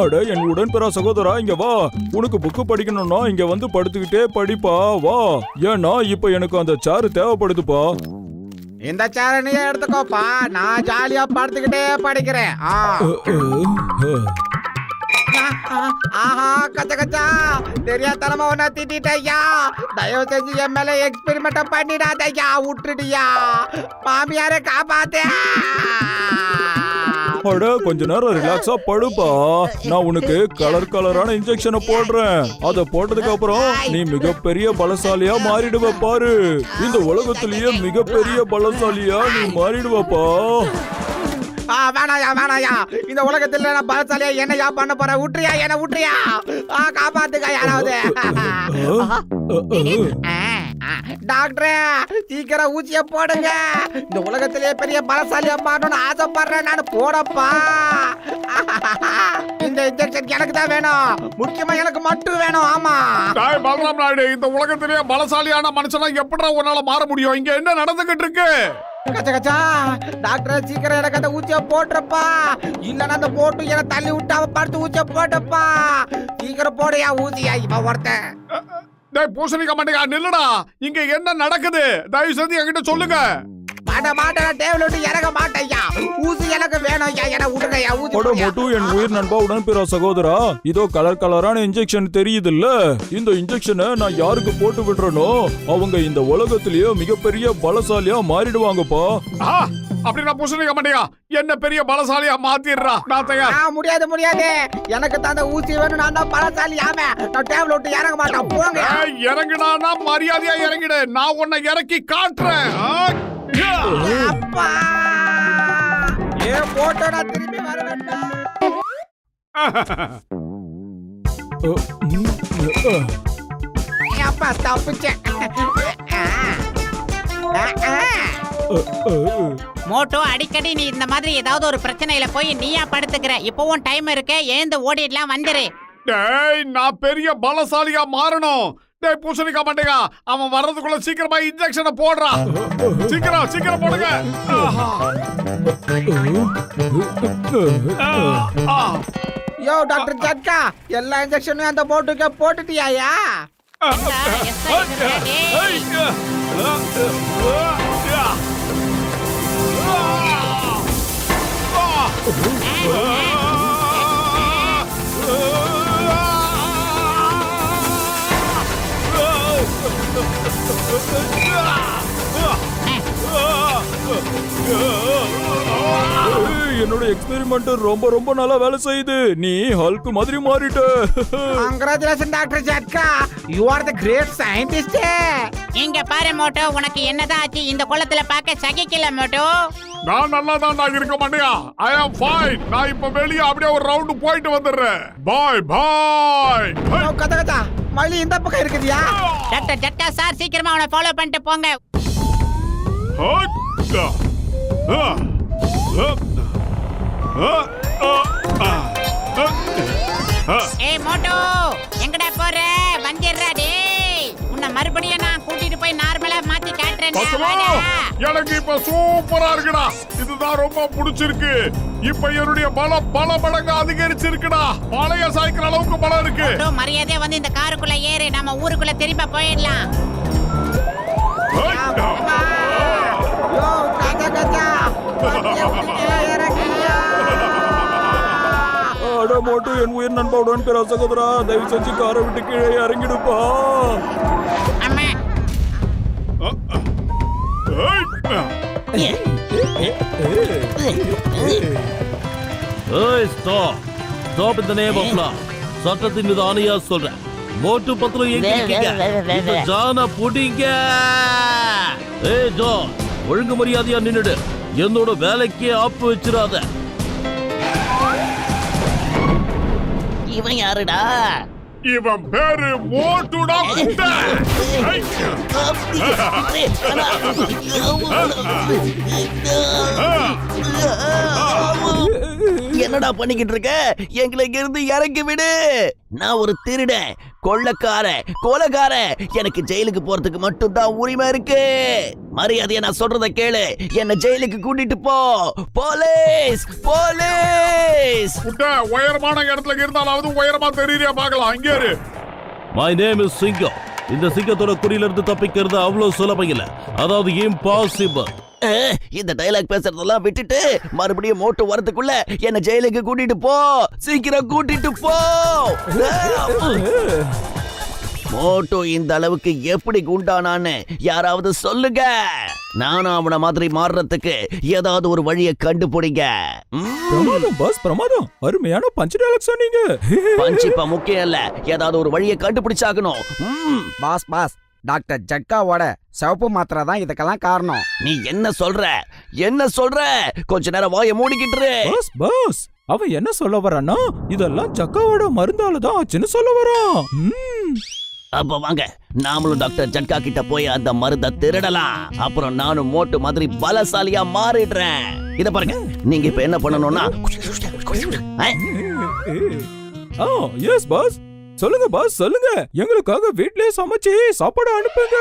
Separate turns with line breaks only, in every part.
அட என் உடன்பிறா சகோதரா, இங்க வா. உனக்கு புக்கு படிக்கணும்னா இங்க வந்து படுத்துக்கிட்டே படிப்பா, வா. ஏன்னா இப்ப எனக்கு அந்த சேர் தேவைப்படுதுப்பா.
இந்த சேர நீ எடுத்துக்கோப்பா, நான் ஜாலியா படுத்துக்கிட்டே படிக்கிறேன். ஆஹா கச்ச கச்சா, தெரியாதனமா உன்ன திட்டிட்டய்யா. தயவு செஞ்சு என் மேல எக்ஸ்பெரிமெண்ட் பண்ணிடாதய்யா, விட்டுடியா. மாமியாரை காப்பாத்தே.
அட கொஞ்ச நேரம் ரிலாக்ஸா படுப்பா. நான் உனக்கு கலரான இன்ஜெக்ஷனை போடுறேன். அத போட்டதுக்கு அப்புறம் நீ மிகப்பெரிய பலசாலியா மாறிடுவ பாரு. இந்த உலகத்திலேயே மிகப்பெரிய பலசாலியா நீ மாறிடுவப்பா.
வேணாயா, இந்த உலகத்துல நான் பலசாலியா என்னையா பண்ண போற? விட்டுறியா, என்ன விட்டுறியா? காப்பாத்துக்கா யாராவது. டாக்டரே, சீக்கிரம் ஊசிய போடுங்க. இந்த உலகத்திலேயே பெரிய பலசாலியா மாறணும்னு ஆசைப்படுறேன் நான். போடப்பா. இந்த இன்ஜெக்ஷன் எனக்கு தான் வேணும், முக்கியமா எனக்கு மட்டும் வேணும். ஆமா
பலராம் நாயுடு, இந்த உலகத்திலேயே பலசாலியான மனுஷனா எப்படா உன்னால மாற முடியும்? இங்க என்ன நடந்துகிட்டு இருக்கு?
கச்சா கச்சா, டாக்டர் சீக்கிரம் எனக்கு அந்த ஊசிய போட்டுறப்பா. இல்லன்னா அந்த போட்டு என்ன தள்ளி விட்டு அவ படுத்து ஊசிய போட்டப்பா. சீக்கிரம் போடையா ஊசியா. இவன் ஒருத்தன்
பூசணிக்க மாட்டேங்க, நில்லுடா. இங்க என்ன நடக்குது? தயவு செஞ்சு என்கிட்ட சொல்லுங்க.
மாட்டேன், டேபிள் விட்டு இறங்க மாட்டேயா. ஊசி எனக்கு வேணும் ஐயா, என்ன விடுங்கய்யா.
ஊசி என் உயிர் நண்பா, உடன்பிறா சகோதரா, இதோ கலரான இன்ஜெக்ஷன் தெரியுதுல்ல. இந்த இன்ஜெக்ஷனை நான் யாருக்கு போட்டு விடுறனோ அவங்க இந்த உலகத்திலேயே மிகப்பெரிய பலசாலியா மாறிடுவாங்கப்பா.
அப்படி நான் பூசணிக்க மாட்டேங்க, என்ன பெரிய பலசாலியா மாத்திடுறா. நான் தயார்.
முடியாது, எனக்கு தான் அந்த ஊசி வேணும். நான் தான் பலசாலி. ஆமே, நான் டேபிள் விட்டு இறங்க மாட்டேன். போங்க.
இறங்குனா மரியாதையா இறங்கிடு. நான் உன்னை இறக்கி காட்டுறேன்.
அப்பா, போட்டோ நான் திரும்பி வர வேண்டாம். அப்பா தப்பிச்சேன்.
மோட்டோ, அடிக்கடி நீ இந்த மாதிரி ஏதாவது ஒரு பிரச்சனையில போய் நீயா படுத்துக்கிற. இப்பவும் டைம் இருக்கு, எழுந்து ஓடிடலாம், வந்துரு.
டேய், நான் பெரிய பலசாலியா மாறணும். டேய் பூசணிக்க மாட்டேங்க, அவன் வர்றதுக்குள்ள சீக்கிரமா இன்ஜெக்ஷனை போடுறா. சீக்கிரம் போடுங்க.
யோ டாக்டர் ஜட்கா, எல்லா இன்ஜெக்ஷனும் அந்த போட்டுக்க போட்டுட்டியாயா?
என்னோட எக்ஸ்பெரிமெண்ட் ரொம்ப நல்லா வேலை செய்யுது. நீ ஹல்க் மாதிரி மாறிட்ட.
கங்க்ராச்சுலேஷன் டாக்டர் ஜட்கா, you are the great scientist.
இங்க பாரு மோட்டோ, உனக்கு என்னதான் ஆச்சு? இந்த குளத்துல பார்க்க சகிக்கல மோட்டோ.
நான் நல்லா தான் இருக்க மாட்டியா. ஐ அம் ஃபைன். நான் இப்ப வெளியே அப்படியே ஒரு ரவுண்ட் போயிட்டு வந்துடுறேன். பாய்.
கதகதா, மயிலி இந்த பக்கம் இருக்குதியா?
டாக்டர் ஜட்கா சார், சீக்கிரமா அவனை ஃபாலோ பண்ணிட்டு போங்க. ஏய் மோட்டோ, எங்கடா போற? வந்திரடா டேய். உன்னை மறுபடியும் நான் கூட்டிட்டு போய் நார்மலா மாத்தி காட்றேன்.
எனக்கு இப்ப சூப்பரா இருக்குடா. இதுதான் ரொம்ப பிடிச்சிருக்கு. இப்ப என்னுடைய பல மடங்கு அதிகரிச்சிருக்குடா. பழைய சைக்கிள் அளவுக்கு பலம் இருக்கு.
மரியாதையா வந்து இந்த காருக்குள்ள ஏறு, நம்ம ஊருக்குள்ள திரும்ப போயிடலாம்.
அட மோட்டு, என் உயிர் நண்பா, உடன்பிறா சகோதரா, தயவு செஞ்சு காரை விட்டு கீழே இறங்கிடுப்பா.
Stop in the name of law. சட்டத்தின் மீது ஆணையா சொல்றேன். மோட்டு பத்திரம் எங்க இருக்கீங்க? ஜான புடிங்க. ஏய் ஜான், ஒழுங்கு மரியாதையா நின்னுடு. என்னோட வேலைக்கே ஆப்பு வச்சிராத.
இவன் யாருடா?
இவன் பேரு மோட்டுடா.
என்ன என்னடா பண்ணிக்கிட்டு இருக்க? எங்களை இருந்து இறக்கி விடு. நான் ஒரு திருடன், கொலைகாரன். எனக்கு ஜெயிலுக்கு போறதுக்கு மட்டும் தான் உரிமை இருக்கு. மரியாதையா நான் சொல்றத கேளு. என்ன ஜெயிலுக்கு கூட்டிட்டு போ. போலீஸ்.
உயரமான இடத்துல இருந்தாலாவது உயரமா தெரியறியா பார்க்கலாம். இங்கே இரு.
மை நேம் இஸ் சிங்கம். இந்த சிங்கத்தோட குடியில இருந்து தப்பிக்கிறது அவ்வளவு சுலபம் இல்ல, அதாவது இம்பாசிபிள்.
இந்த டைலாக் பேசுறதெல்லாம் விட்டுட்டு மறுபடியும் மோட்டு வரதுக்குள்ள என்ன ஜெயிலுக்கு கூட்டிட்டு போ. சீக்கிரம் கூட்டிட்டு போ. மோட்டு இந்த அளவுக்கு எப்படி குண்டானான்னு யாராவது சொல்லுங்க. நானும் அவன மாதிரி மாறுறதுக்கு ஏதாவது ஒரு வழியை கண்டுபிடிங்க.
பிரமாதம் பாஸ், பிரமாதம். அருமையான பஞ்ச் டயலாக் சொன்னீங்க.
பஞ்ச் இப்ப முக்கியம் இல்ல, ஏதாவது ஒரு வழியை கண்டுபிடிச்சாகணும்.
பாஸ் டாக்டர் ஜட்காவோட சிவப்பு மாத்திரை தான் இதுக்கெல்லாம் காரணம்.
நீ என்ன சொல்ற? கொஞ்ச நேரம் வாயை மூடிக்கிட்டு.
பாஸ் அவன் என்ன சொல்ல வரான்னா, இதெல்லாம் ஜக்காவோட மருந்தால தான் ஆச்சுன்னு சொல்ல வரான்.
அப்ப வாங்க, நாமளும் டாக்டர் ஜட்கா கிட்ட போய் அந்த மருந்தை திருடலாம். அப்புறம் நானும் மோட்டு மாதிரி பலசாலியா மாறிடுறேன். இத பாருங்க, நீங்க இப்ப என்ன பண்ணணும்னா,
எஸ் பாஸ், சொல்லுங்க பாஸ், சொல்லுங்க. எங்களுக்காக வீட்லயே சமைச்சு சாப்பாடு அனுப்புங்க.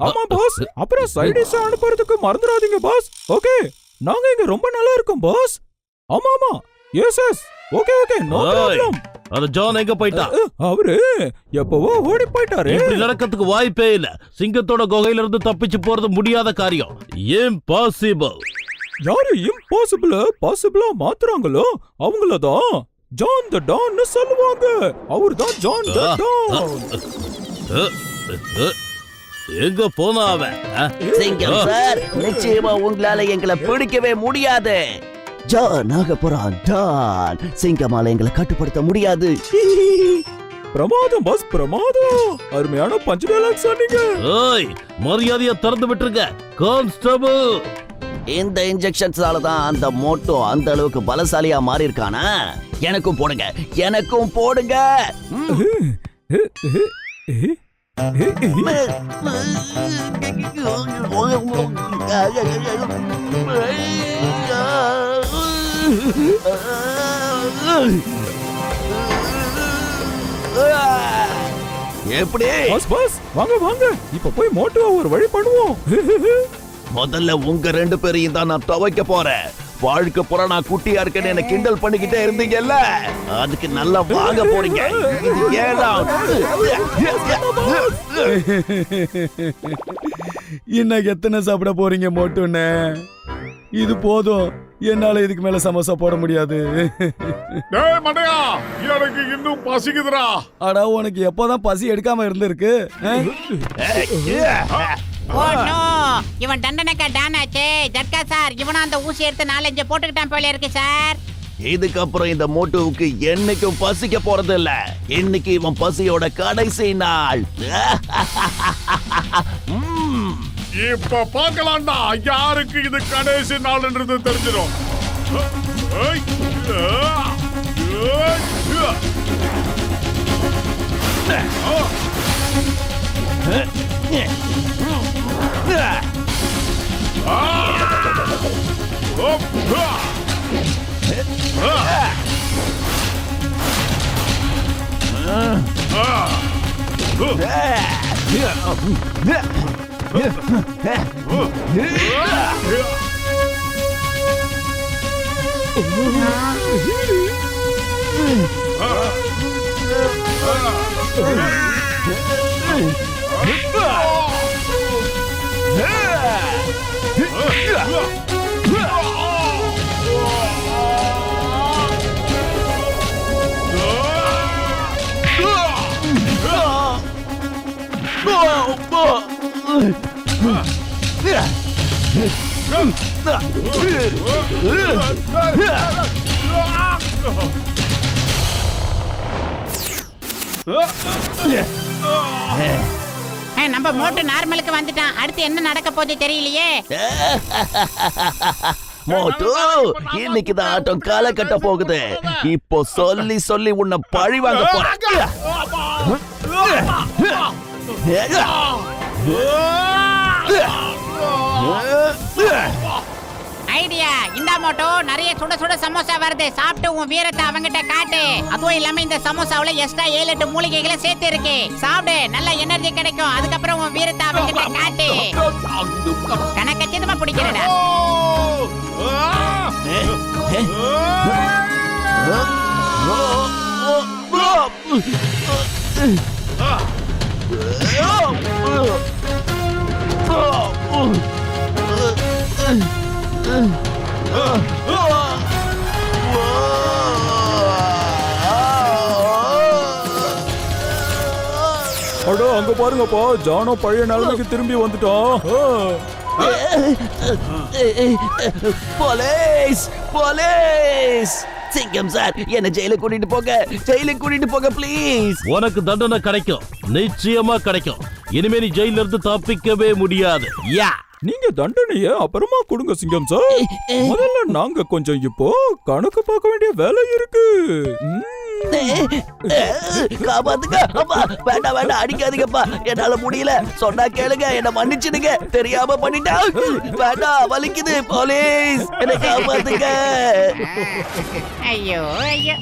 ஆமா பாஸ், அப்புறம் சைட் டிஷ் அனுப்புறதுக்கு மறந்துடாதீங்க பாஸ். ஓகே, நாங்க இங்க ரொம்ப நல்லா இருக்கோம் பாஸ். ஆமா எஸ் ஓகே நோ ப்ராப்ளம்.
அது ஜான் எங்க போயிட்டா?
அவரு எப்பவோ ஓடி போயிட்டாரு.
இப்படி நடக்கிறதுக்கு வாய்ப்பே இல்ல. சிங்கத்தோட குகையில இருந்து தப்பிச்சு போறது முடியாத காரியம். இம்பாசிபிள்.
யாரு பாசிபிளா மாத்துறாங்களோ அவங்களதான் ஜான் த டான்னு சொல்லுவாங்க. அவர்தான் ஜான் த டான்.
எங்க போனா அவன்?
சிங்கம் சார், நிச்சயமா உங்களால எங்களை பிடிக்கவே முடியாது. ஜான் ஆக போறான் டான். சிங்கமால எங்களை கட்டுப்படுத்த முடியாது.
பிரமாதம் பாஸ், பிரமாதம். அருமையான பஞ்ச் டயலாக் சொன்னீங்க.
ஏய், மரியாதையா திறந்து விட்டுருங்க கான்ஸ்டபிள்.
இந்த இன்ஜெக்ஷன்ஸால தான் அந்த மோட்டோ அந்த அளவுக்கு பலசாலியா மாறி இருக்கானா? எனக்கும் போடுங்க. எப்படி?
பாஸ் வாங்க இப்ப போய் மோட்டோவை ஒரு வழி பண்ணுவோம்.
முதல்ல உங்க 2 பேரையும் தான் நான் துவைக்க போறேன். வாழ்க்கை புற நான் குட்டியா இருக்கேன்னு என்ன கிண்டல் பண்ணிக்கிட்டே இருந்தீங்கல்ல, அதுக்கு நல்லா வாங்க போறீங்க. இது ஏழாம்.
இன்னைக்கு எத்தனை சாப்பிட போறீங்க மோட்டுன்னு? இது போதும், என்னால இதுக்கு மேல சமோசா போட முடியாது.
டேய் மண்டையா, எனக்கு இன்னும் பசிக்குதுடா.
அடா, உனக்கு எப்போதான் பசி எடுக்காம இருந்திருக்கு?
ஓ நோ, இவன் தண்டனைக்கா டான் ஆச்சே. ஜட்கா சார், இவனா அந்த ஊசி எடுத்து 4-5 போட்டுக்கிட்டான் போல இருக்கு சார்.
இதுக்கப்புறம் இந்த மோட்டுவுக்கு என்னைக்கும் பசிக்க போறது இல்ல. இன்னைக்கு இவன் பசியோட கடைசி நாள்.
இப்ப பார்க்கலாம்டா யாருக்கு இது கடைசி நாள்ன்றது தெரிஞ்சிடும்.
நம்ம மோட்டு நார்மலுக்கு வந்துட்டான். அடுத்து என்ன நடக்க போகுது தெரியலையே.
மோட்டு, இன்னைக்கு தான் ஆட்டம் கால கட்ட போகுது. இப்போ சொல்லி சொல்லி உன்னை பழி வாங்க போறேன்.
ஐடியா இந்த மோட்டோ நிறைய சுட சுட சமோசா வருது சாப்பிட்டு உன் வீரத்தை அவங்கிட்ட காட்டு அதுவும் இல்லாம இந்த சமோசாவுல எக்ஸ்ட்ரா 7-8 மூலிகைகளை சேர்த்து இருக்கு சாப்பிடு நல்ல எனர்ஜி கிடைக்கும் அதுக்கப்புறம் உன் வீரத்தை அவங்கிட்ட காட்டு கணக்க சிதமா பிடிக்கிறடா
அடோ அங்க பாருங்கப்பா ஜானோ பழைய நிலைமைக்கு திரும்பி வந்துட்டான்
போலீஸ் போலீஸ் சிங்கம் சார் என்ன ஜெயிலுக்கு கூட்டிட்டு போங்க ப்ளீஸ்.
உனக்கு தண்டனை கிடைக்கும் நிச்சயமா கிடைக்கும் இனிமே நீ ஜெயில இருந்து தப்பிக்கவே முடியாது யா
நீங்க தண்டனைய அப்புறமா கொடுங்க சிங்கம் சார் முதல்ல நாங்க கொஞ்சம் இப்போ கணக்கு பார்க்க வேண்டிய வேலை இருக்கு
காப்பாத்துங்க அப்பா வேண்டாம் அடிக்காதீங்கப்பா என்னால முடியல சொன்னா கேளுங்க என்ன மன்னிச்சிடுங்க தெரியாம பண்ணிட்டா வேண்டாம் வலிக்குது போலீஸ் என்ன காப்பாத்துங்க
ஐயோ ஐயோ